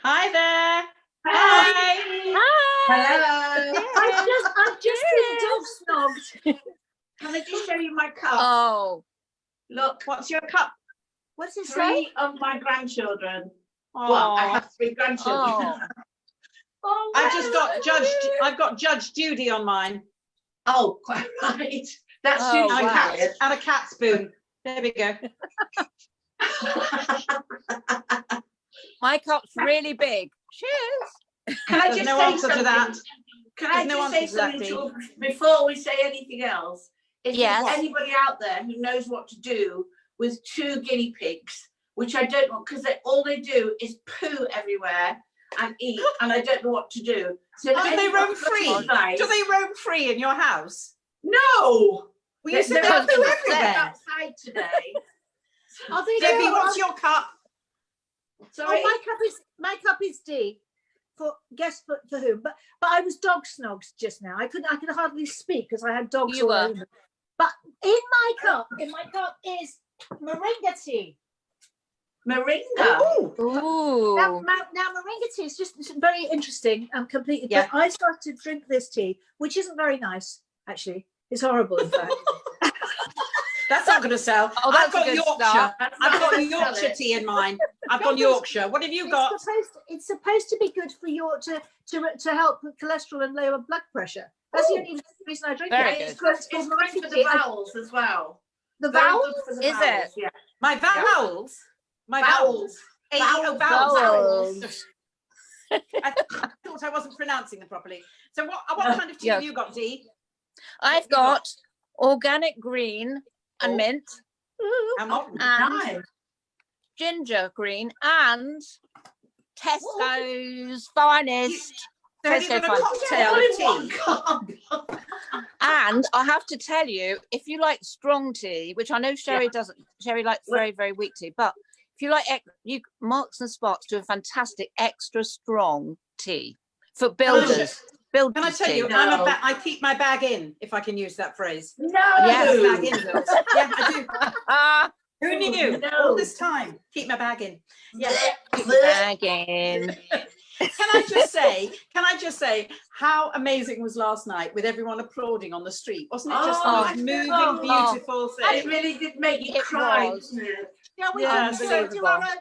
Hi there. Hi. Hi. Hello. I've just been dog snogged. Can I just show you my cup? Oh, Look, What's your cup? What's it say? 3 of my grandchildren. Oh. Well, I have 3 grandchildren. Oh, I've got Judge Judy on mine. Oh, quite right. That's Oh, Judy wow. Harriet. And a cat spoon. There we go. my cup's really big. Cheers. Can I There's just no say answer something? to that. Can I There's no just say answer to that, something Dee. before we say anything else? If Yes. there's anybody out there who knows what to do with 2 guinea pigs, which I don't want, because all they do is poo everywhere and eat, and I don't know what to do. So if Do they anybody's roam got free? advice- Do they roam free in your house? No. Well, you said They're they poo everywhere. outside today. Are they Debbie, going what's on? your cup? Sorry. Oh, my cup is D. For guess for whom? But I was dog snogged just now. I could hardly speak because I had dogs You all were. over me. But in my cup is moringa tea. Moringa. Ooh. Now moringa tea is just very interesting and completely. Yeah. But I started to drink this tea, which isn't very nice actually. It's horrible, in fact. That's not going to sell. Oh, I've that's a got good Yorkshire. start. That's I've not got gonna sell Yorkshire it. tea in mine. I've got Yorkshire. What have you got? It's supposed to be good for your to help with cholesterol and lower blood pressure. That's the only reason I drink Very it. good. It's good for the bowels as well. The Very vowels? good for the Is bowels, it? Yeah. My vowels. My vowels. Bowels. Bowels. I thought I wasn't pronouncing them properly. So what kind of tea Yeah. have you got, Dee? I've got organic green and Oh. mint How modern. and Nice. ginger green and Tesco's finest. So have you got a Tesco cocktail All of in tea? one cup. And I have to tell you, if you like strong tea, which I know Sherrie doesn't, Sherrie likes very, very weak tea, but if you like, Marks and Spots do a fantastic extra strong tea for builders. Builders Can I tell tea. you, No. I keep my bag in, if I can use that phrase. No. Yes. Bag in, Bill. Yeah, I do. Ah, Who knew? No. All this time, keep my bag in. Yeah. again. Can I just say how amazing was last night with everyone applauding on the street? Wasn't it just the Oh, most moving, oh. beautiful It thing? really did make you It cry, was. didn't it? Yeah, we Yeah, can unbelievable. do our own.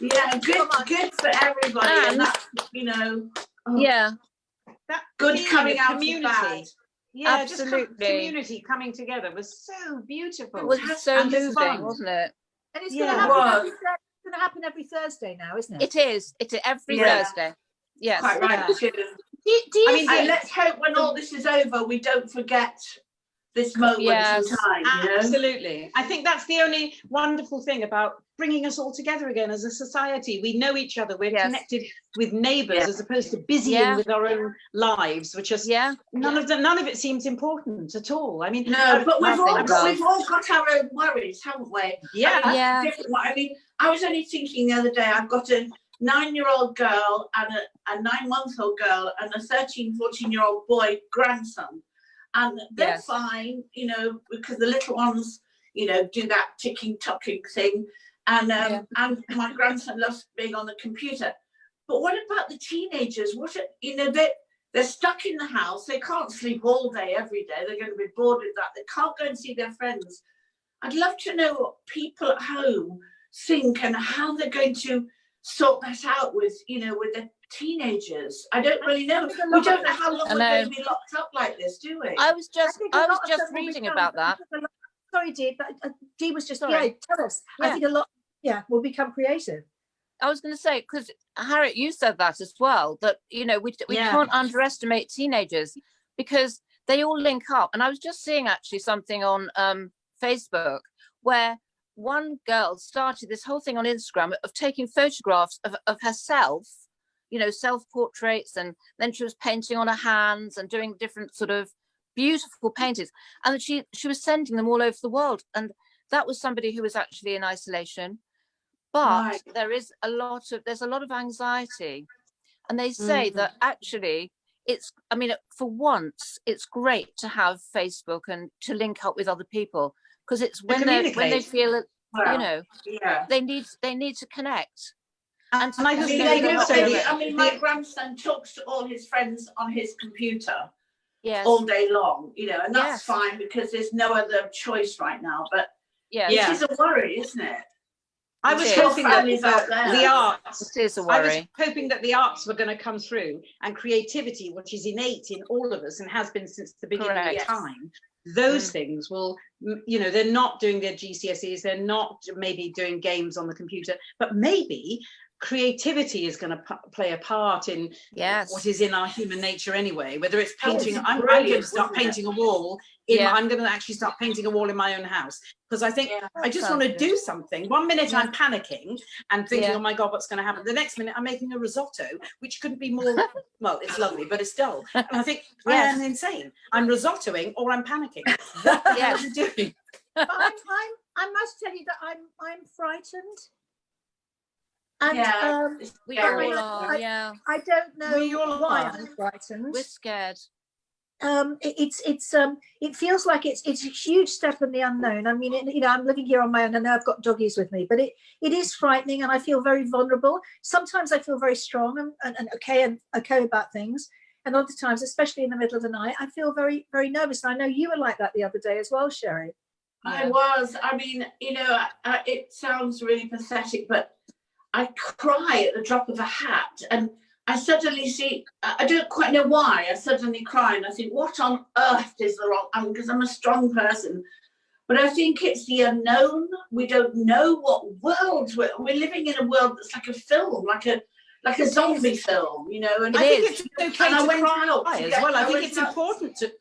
Yeah, good for everybody, and And- that's, you know, Yeah, That good feeling coming of out of community. bad. Yeah, Absolutely. community coming together was so beautiful. it was so And just fun. moving, wasn't it? And it's Yeah. going to happen every Thursday now, isn't it? It is. It's every Yeah. Thursday. Yes. Quite right, Yeah. too. Do you I mean, And let's hope when all this is over, we don't forget this moment Yes. in time, you know? Absolutely. I think that's the only wonderful thing about bringing us all together again as a society. We know each other. We're Yes. connected with neighbours Yeah. as opposed to busying Yeah. with our own lives, which is Yeah. none of it seems important at all. I mean, No, but we've all Nothing got our own worries, haven't we? yeah. I mean, Yeah. different one. I mean, I was only thinking the other day, I've got a 9-year-old girl and a 9-month-old girl and a 13, 14-year-old boy grandson. And they're Yes. fine, you know, because the little ones, you know, do that ticking, tocking thing. And and my grandson loves being on the computer. But what about the teenagers? You know, they're stuck in the house. They can't sleep all day, every day. They're going to be bored with that. They can't go and see their friends. I'd love to know what people at home think and how they're going to sort that out with, you know, with the teenagers. I don't really know. We don't know how long I we're know. going to be locked up like this, do we? I was just think a lot of them will reading become- about that. Sorry, Dee, but Dee was just, Sorry. yeah, tell us. I Yeah. think a lot, will become creative. I was going to say, because Harriet, you said that as well, that, you know, we Yeah. can't underestimate teenagers because they all link up. And I was just seeing actually something on Facebook where one girl started this whole thing on Instagram of taking photographs of herself, you know, self-portraits, and then she was painting on her hands and doing different sort of beautiful paintings. And she was sending them all over the world. And that was somebody who was actually in isolation. But Right. there's a lot of anxiety, and they say that actually for once it's great to have Facebook and to link up with other people, because it's when they communicate. feel that, Well, you know, yeah. they need to connect. And I I just mean, think they also do- the- I mean, my grandson talks to all his friends on his computer yes, all day long, you know, and that's Yes. fine because there's no other choice right now. But yes, Yeah. it is a worry, isn't it? I It was is. hoping that Families out there. the arts, it is a I was worry. hoping that the arts were going to come through, and creativity, which is innate in all of us and has been since the beginning Correct. of Yes. time. Those things will, you know, they're not doing their GCSEs, they're not maybe doing games on the computer, but maybe creativity is going to play a part in Yes. what is in our human nature anyway, whether it's That would painting. be I'm going to brilliant, start wouldn't it? painting a wall in Yeah. I'm going to actually start painting a wall in my own house, because I think Yeah. I just Sounds want to good. do something. One minute Yeah. I'm panicking and thinking, Yeah. oh my god, what's going to happen? The next minute I'm making a risotto, which couldn't be more well, it's lovely, but it's dull, and I think I Yes. am insane. I'm risottoing or I'm panicking. What the hell Yes. are you doing? But I must tell you that I'm frightened. And Yeah, um, it's We scary. all are, yeah. I don't know We all why are. I'm frightened. We're scared. It feels like it's a huge step in the unknown. I mean, you know, I'm living here on my own. I know I've got doggies with me, but it is frightening, and I feel very vulnerable. Sometimes I feel very strong and okay about things, and other times, especially in the middle of the night, I feel very, very nervous. And I know you were like that the other day as well, Sherrie. I was. I mean, you know, it sounds really pathetic, but I cry at the drop of a hat, and I suddenly see. I don't quite know why. I suddenly cry, and I think, what on earth is the wrong? I mean, because I'm a strong person, but I think it's the unknown. We don't know what worlds we're living in. A world that's like a film, like a zombie film, you know. And It I think is. it's okay And I to went cry out to as get- well. I I think went it's out- important to.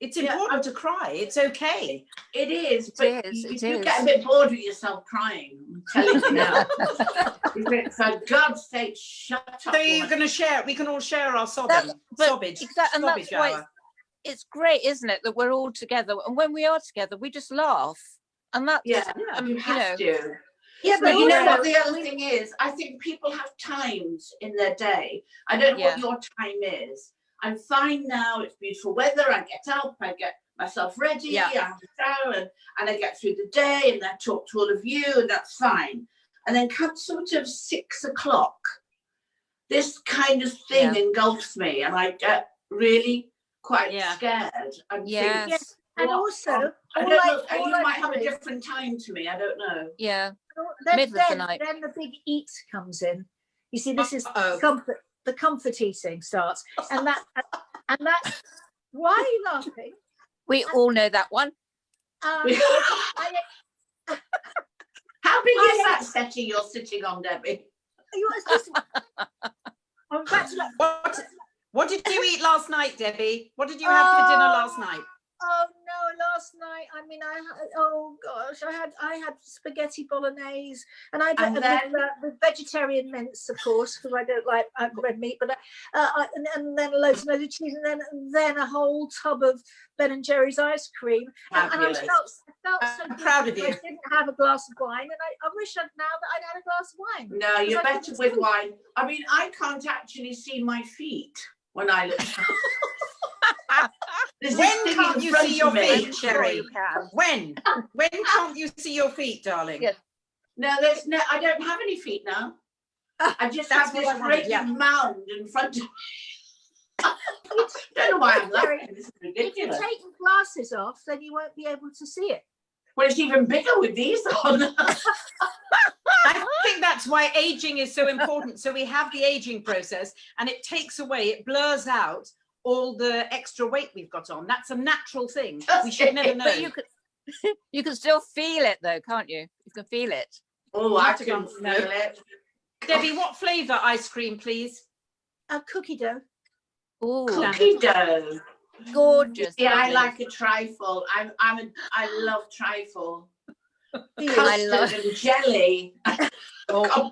It's Yeah, important to cry. It's okay. It is, It but is, you it do is. get a bit bored with yourself crying. I'm telling you now. You think, for God's sake, shut up. So you're woman. going to share. We can all share our That's- sobbage. Exactly, and that's Sobbage why hour. it's great, isn't it, that we're all together, and when we are together, we just laugh, and that's Yeah, Yeah. you have to. Yeah, But you know also- what the other thing is? I think people have times in their day. I don't know what your time is. I'm fine now. It's beautiful weather. I get up. I get myself ready. Yeah. I have a shower, and I get through the day, and I talk to all of you, and that's fine. And then come sort of 6 o'clock, this kind of thing engulfs me, and I get really quite scared. And Yes. think, And what also, on- I all don't I- know, all you I might have a do is- different time to me. I don't know. yeah. then, Middle of the then, night. then the big eat comes in. You see, this is Uh-oh. comfort. The comfort eating starts, and that's why are you laughing? We all know that one. I How big is that settee you're sitting on, Debbie? it's just, I'm back to that. What did you eat last night, Debbie? What did you have for dinner last night? Oh no! Last night, I mean, oh gosh, I had spaghetti bolognese, and I And don't then- with vegetarian mince, of course, because I don't like red meat. But and then loads and loads of cheese, and then a whole tub of Ben and Jerry's ice cream. And I Fabulous. felt so I'm good proud of because you. I didn't have a glass of wine, and I wish now that I'd had a glass of wine. No, you're Because I better couldn't with sleep. wine. I mean, I can't actually see my feet when I look. There's this When thing can't in you front see of your me. feet, I'm sure Sherrie? you can. When can't you see your feet, darling? Yeah. No, I don't have any feet now. I just That's have what this I wanted, great yeah. mound in front of me. Don't know why I'm laughing. This is If you're ridiculous. taking glasses off, then you won't be able to see it. Well, it's even bigger with these on. I think that's why aging is so important. So we have the aging process, and it takes away, it blurs out all the extra weight we've got on. That's a natural thing. We should never know. But you can still feel it though, can't you? You can feel it. Oh, I Not to can go- feel no. it. Debbie, what flavour ice cream, please? A cookie dough. Oh, Cookie dough. gorgeous. Yeah, I lovely. like a trifle. I love trifle. Do you? Custard love- and jelly. Oh,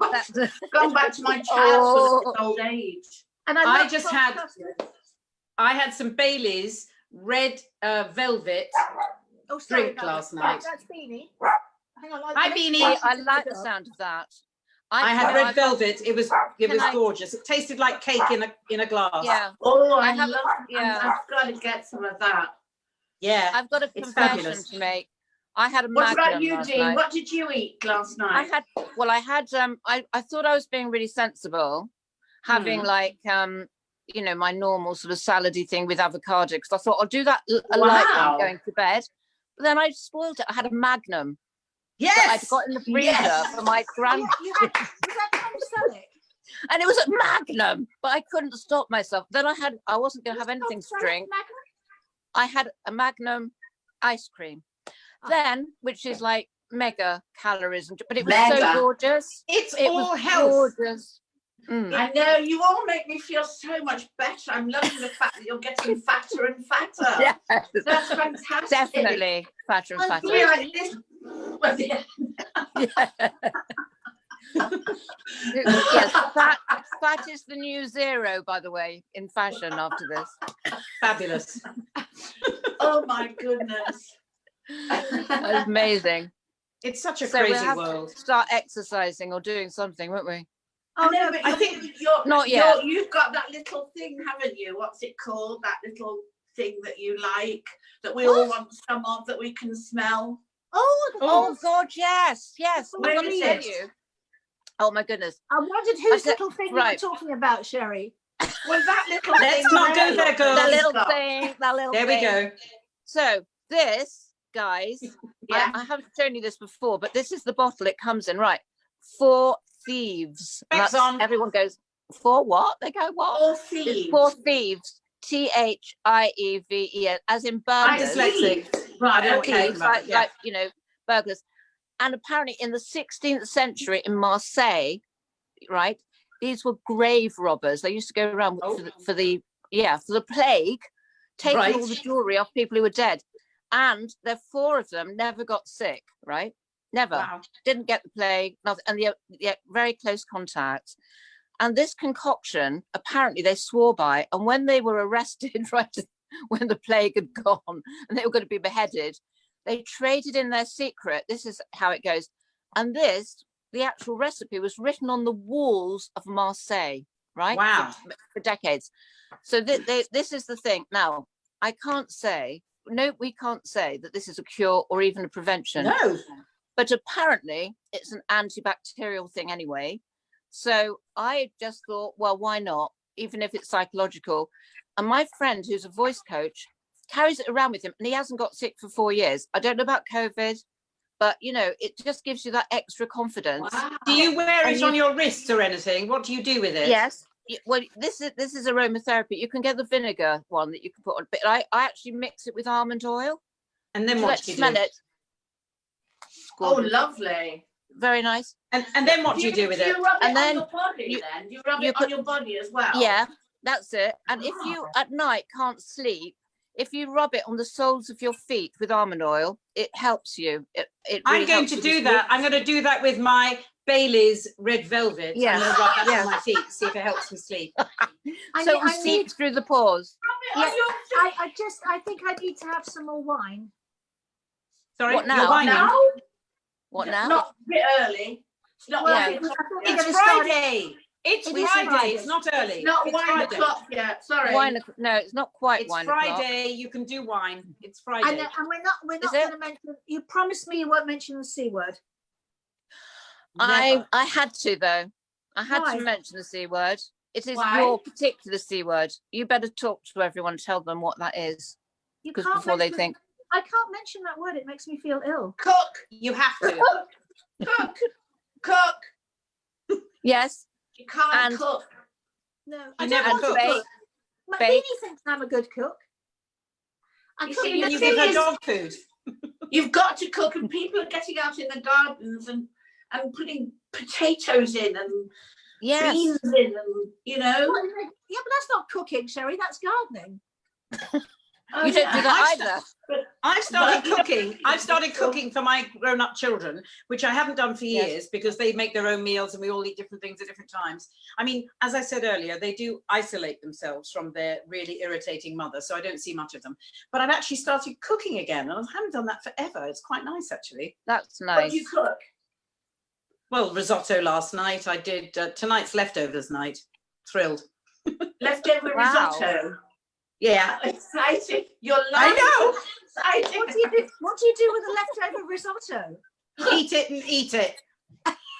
Gone back to my childhood Oh. old age. And I love just soft had- custard. I had some Bailey's red velvet. Oh, sorry drink about last that. night. That's Beanie. Hang on. Hi, let's Beanie. pass it I to like the the dog. sound of that. I had I've red got- velvet. It was Can I- gorgeous. It tasted like cake in a glass. Yeah, Oh, I I have- love. yeah. I've got to get some of that. Yeah. I've got a It's confession fabulous. to make. I had a What about Magnum you, last Dean? night. What did you eat last night? I thought I was being really sensible, having like you know, my normal sort of salady thing with avocado, because I thought I'll do that a light one going to bed. But then I spoiled it. I had a Magnum that I'd Yes. got in the freezer for my grand. Was that Tom Selleck? And it was a Magnum, but I couldn't stop myself. Then I wasn't going to have Was anything Tom to Selleck drink. Magnum? I had a Magnum ice cream, then, which is like mega calories, but it was so Mega. gorgeous. It's It all was health. gorgeous. Mm. I know, you all make me feel so much better. I'm loving the fact that you're getting fatter and fatter. Yes, That's fantastic. definitely fatter and Well, fatter. We're like this. Well, yeah. Yes, fat is the new zero, by the way, in fashion after this. Fabulous. Oh my goodness. That's amazing. It's such a So we'll crazy have world. to start exercising or doing something, won't we? Oh no, but I think not yet. You've got that little thing, haven't you? What's it called? That little thing that you like, that we all want some of, that we can smell. Oh God, yes. I've Where got to is tell it? you. Oh my goodness. I wondered whose said- little thing you right. were talking about, Sherrie. Well, that little Let's thing. not go there, girls. That That little thing. There we go. So this, guys, Yeah. I haven't shown you this before, but this is the bottle it comes in. Right. 4 Thieves. And Thanks, that's- on. Everyone goes, 4 what? They go, what? All It's thieves. 4 Thieves. THIEVES, as in I'm burglars. dyslexic. Right, I okay. Thieves, like, you know, burglars. And apparently in the 16th century in Marseille, right, these were grave robbers. They used to go around for the plague, taking all the Right. jewelry off people who were dead. And the 4 of them never got sick, right? Never. Wow. Didn't get the plague, nothing, and the very close contact. And this concoction, apparently they swore by, and when they were arrested, right, when the plague had gone and they were going to be beheaded, they traded in their secret. This is how it goes. And the actual recipe was written on the walls of Marseille, right? Wow. For decades. So this is the thing. Now, we can't say that this is a cure or even a prevention. No. But apparently it's an antibacterial thing anyway. So I just thought, well, why not? Even if it's psychological. And my friend, who's a voice coach, carries it around with him, and he hasn't got sick for 4 years. I don't know about COVID, but you know, it just gives you that extra confidence. Wow. Do you wear And it on your wrists or anything? What do you do with it? Yes. Well, this is aromatherapy. You can get the vinegar one that you can put on, but I actually mix it with almond oil. And then to what let do you smell do? it. Oh, Gorgeous. lovely. Very nice. And then what do you do with Do it? you rub it And then on your body you- then? Do you rub you it on put- your body as well? Yeah, that's it. And if you at night can't sleep, if you rub it on the soles of your feet with almond oil, it helps you. It really I'm going helps to you do sleep. that. I'm going to do that with my Bailey's red velvet. Yeah. I'm going to rub that Yeah. on my feet, see if it helps me sleep. So it seeps through the pores. Rub it on your I think I need to have some more wine. Sorry, What now? you're whining. now? What now? Not a bit early. It's not Yeah. one o'clock We're yet. It's gonna start Friday. It's It is Friday. Friday. It's not early. It's not It's 1 Friday. o'clock yet. Sorry. No, it's not quite It's 1 o'clock. Friday. You can do wine. It's And, Friday. and we're not Is going it? to mention. You promised me you won't mention the C word. Never. I had to though. I had Why? to mention the C word. It is Why? your particular C word. You better talk to everyone, tell them what that is. You Because can't before they mention- think, I can't mention that word. It makes me feel ill. Cook, You have to. cook, cook. yes, You can't And- cook. No, You I never don't want cook. to cook. My Bake. Beanie thinks I'm a good cook. I You cook see, You the give thing her is- dog food. You've got to cook, and people are getting out in the gardens and putting potatoes in and yes. beans in, and you know. Yeah, but that's not cooking, Sherrie. That's gardening. Oh, You don't do yeah. that I either. I've started But, you know, cooking. I've started cooking for my grown-up children, which I haven't done for Yes. years because they make their own meals and we all eat different things at different times. I mean, as I said earlier, they do isolate themselves from their really irritating mother, so I don't see much of them. But I've actually started cooking again, and I haven't done that forever. It's quite nice, actually. That's What nice. do you cook? Well, risotto last night. I did tonight's leftovers night. Thrilled. Leftover Wow. risotto. Yeah. How exciting! You're I lying. know. exciting. What do you do with the leftover risotto? Eat it and eat it.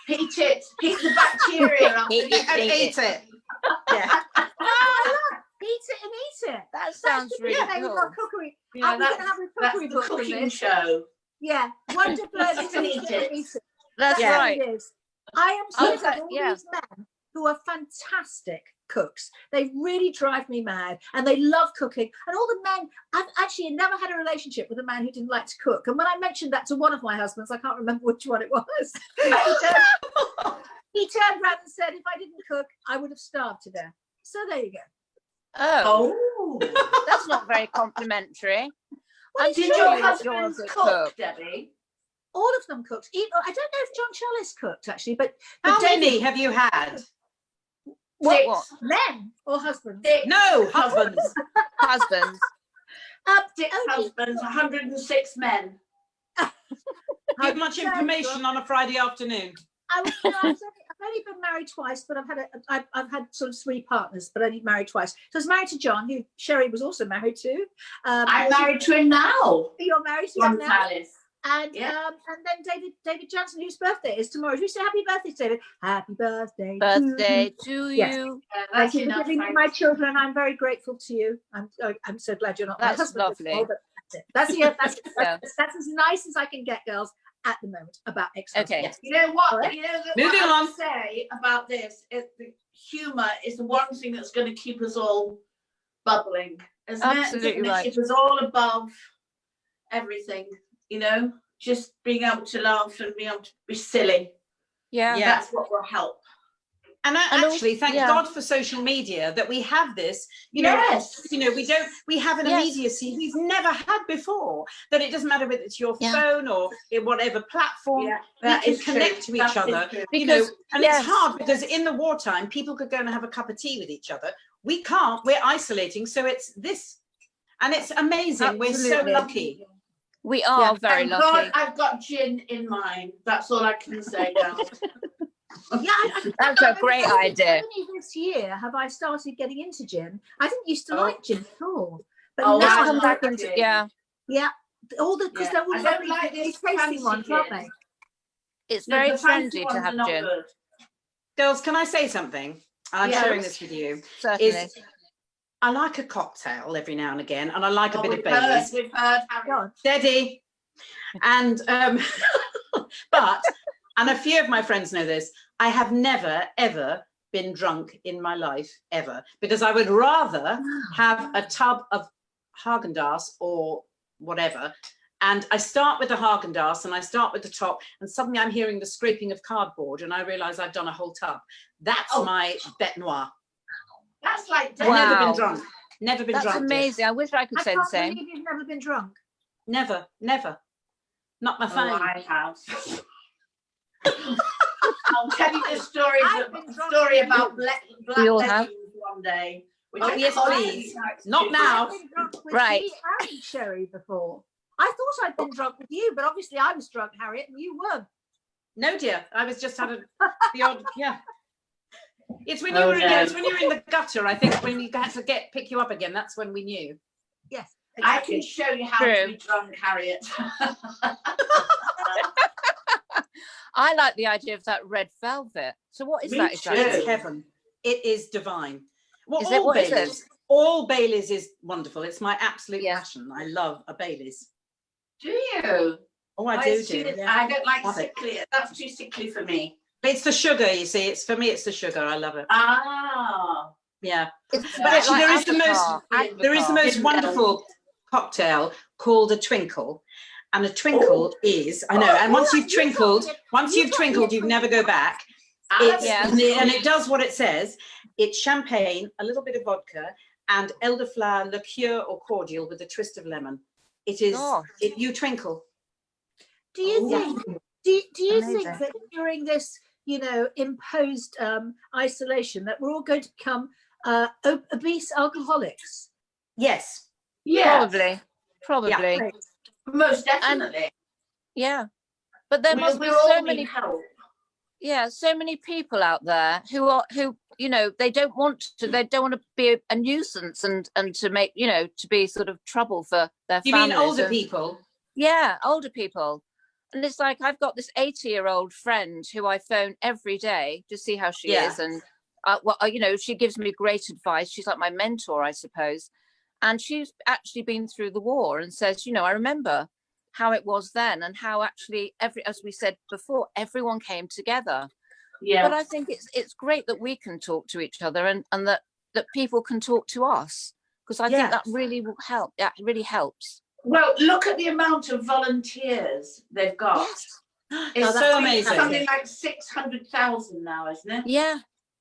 Heat it. Heat the bacteria up. Heat it. And eat it. Yeah. Eat it and eat it. That sounds really Thing cool. about cookery. Yeah, Are we going to have a that's cookery the book from cooking this? show. Yeah, Wonderbirds Eat and eat it. That's Yeah. right. It is. I am so Okay, glad all yeah. these men who are fantastic cooks. They really drive me mad, and they love cooking. And all the men, I've actually never had a relationship with a man who didn't like to cook. And when I mentioned that to one of my husbands, I can't remember which one it was. He turned around and said, if I didn't cook, I would have starved to death. So there you go. Oh, Oh. that's not very complimentary. Well, I'm it's Did true. sure your you're a husbands good cook, Debbie? All of them cooked. Even, I don't know if John Challis cooked actually, but How David- many have you had? Six. What? men or husbands? Six No, husbands. Husbands. Six only- husbands, 106 men. Too much information on a Friday afternoon. I've only been married twice, but I've had sort of 3 partners, but only married twice. So I was married to John, who Sherrie was also married to. I'm married to him now. You're married to John him now. Tallis. And Yeah. and then David Johnson, whose birthday is tomorrow. Should we say happy birthday, David? Happy birthday. Birthday to Yes. you. Thank That's you for enough, giving me thanks. my children. I'm very grateful to you. I'm so glad you're not my That's husband. lovely. anymore, but that's it. That's it. Yeah. That's as nice as I can get, girls, at the moment about ex-husband. Okay. Yes. You know what? Alright. You know that Moving what I on. would say about this is the humour is the one thing that's going to keep us all bubbling. Isn't Absolutely it? right. Keep us all above everything. You know, just being able to laugh and being able to be silly. Yeah. Yeah. That's what will help. And And actually, also- thank yeah. God for social media that we have this. You know, Yes. we have an Yes. immediacy we've never had before. That it doesn't matter whether it's your Yeah. phone or in whatever platform. Yeah, We that can is true. connect to each That is other. true. You know, Because- and yes. it's hard because in the wartime, people could go and have a cup of tea with each other. We can't. We're isolating. So it's this, and it's amazing. We're so Absolutely. lucky. We are Yeah. very Thank lucky. God I've got gin in mine. That's all I can say now. Yeah, That's a great idea. Only this year have I started getting into gin. I didn't used to Oh. like gin at all, but Oh, Let's now I come love back into gin. yeah. yeah, all the because Yeah. they're all I don't lovely, like these this tasty fancy ones, aren't gin. they? It's No, very the fancy trendy ones to are have not gin. good. Girls, can I say something? And I'm Yes. sharing this with you. Certainly. Is I like a cocktail every now and again, and I like a bit of We've Baileys. heard Go Harriet. on. Steady. And but and a few of my friends know this, I have never ever been drunk in my life ever, because I would rather have a tub of Haagen-Dazs or whatever, and I start with the Haagen-Dazs and I start with the top, and suddenly I'm hearing the scraping of cardboard and I realize I've done a whole tub. That's Oh. my bête noire. That's like I've never Wow. been drunk. Never been That's drunk. dear. amazing. I wish I could I say the can't same. believe you've never been drunk. Never, never. Not my Oh, phone. I have. I'll tell you the story, I've been drunk about black We all have. leggings one day. Which Oh, I yes, can't please. like Not to. now. I've been drunk with Right. you and Sherrie before. I thought I'd been drunk with you, but obviously I was drunk, Harriet, and you weren't. No, dear. I was just had the odd, yeah. It's when you Oh, were no. it's when you're in the gutter. I think when you had to pick you up again. That's when we knew. Yes, I exactly. can show you how True. to be drunk, Harriet. I like the idea of that red velvet. So what is Me that too. exactly? It's heaven. It is divine. Well, Is it? all What is it? Baileys. All Baileys is wonderful. It's my absolute Yeah. passion. I love a Baileys. Do you? Oh, I it's do. too- Yeah. I don't like Love it. sickly. That's too sickly for me. It's the sugar, you see. It's for me. It's the sugar. I love it. Ah. Yeah. It's a But bit actually, like there is the most- Avatar. There is the most Didn't wonderful cocktail called a twinkle, and a twinkle is, I know, and once you've twinkled, you never go back. It's, Yeah. and it does what it says. It's champagne, a little bit of vodka, and elderflower liqueur or cordial with a twist of lemon. It is. Gosh. You twinkle. Do you Oh. think? Do you think Amazing. that during this, imposed isolation, that we're all going to become obese alcoholics? Yes. Yeah. Probably. Most definitely. Yeah. But there must be we all so need many help. so many people out there who you know, they don't want to be a nuisance and to make, you know, to be sort of trouble for their You families. mean older people? Yeah, older people. And it's like, I've got this 80-year-old friend who I phone every day to see how she is. And, you know, she gives me great advice. She's like my mentor, I suppose. And she's actually been through the war and says, you know, I remember how it was then and how actually, as we said before, everyone came together. Yeah. But I think it's great that we can talk to each other and that people can talk to us, because I think that really will help. That really helps. Well, look at the amount of volunteers they've got. Yes. It's so amazing. Something like 600,000 now, isn't it? Yeah.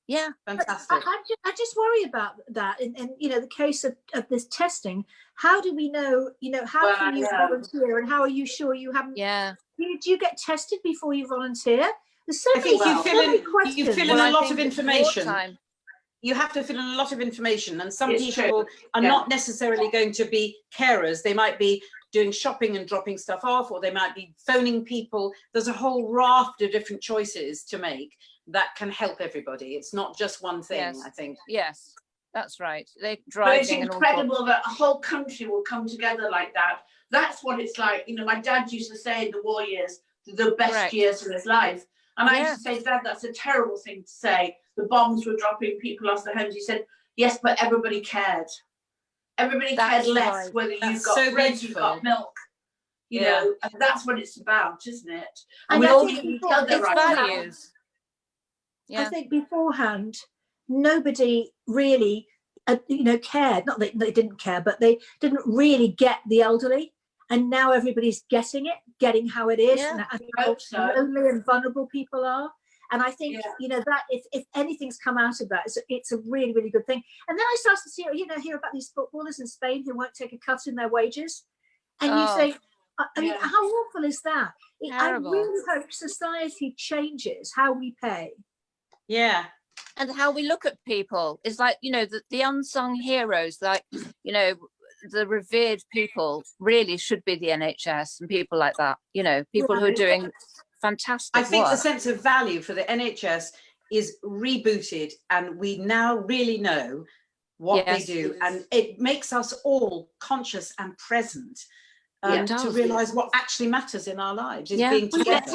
Yeah. Fantastic. I just worry about that. And you know, the case of this testing, how do we know, you know, how can you volunteer and how are you sure you haven't? Yeah. Do you get tested before you volunteer? There's so I think many you fill in a lot of information. You have to fill in a lot of information, and some people are not necessarily going to be carers. They might be doing shopping and dropping stuff off, or they might be phoning people. There's a whole raft of different choices to make that can help everybody. It's not just one thing, I think. Yes, that's right. They're But it's driving. incredible that a whole country will come together like that. That's what it's like. You know, my dad used to say in the war years, the best years of his life. And I used to say, Dad, that's a terrible thing to say. The bombs were dropping, people lost their homes. He said, yes, but everybody cared. Everybody cared less whether you've got bread, you've got milk. You know, and that's what it's about, isn't it? And we all need each other right now. I think beforehand, nobody really, you know, cared. Not that they didn't care, but they didn't really get the elderly. And now everybody's getting it, getting how it is, and how lonely and vulnerable people are. And I think, you know, that if anything's come out of that, it's a really, really good thing. And then I started to see, you know, hear about these footballers in Spain who won't take a cut in their wages. And you say, I mean, how awful is that? I really hope society changes how we pay. Yeah. And how we look at people is like, you know, the unsung heroes, like, you know, the revered people really should be the NHS and people like that, you know, people who are doing fantastic work. I think the sense of value for the NHS is rebooted, and we now really know what they do, and it makes us all conscious and present to realise what actually matters in our lives is being together.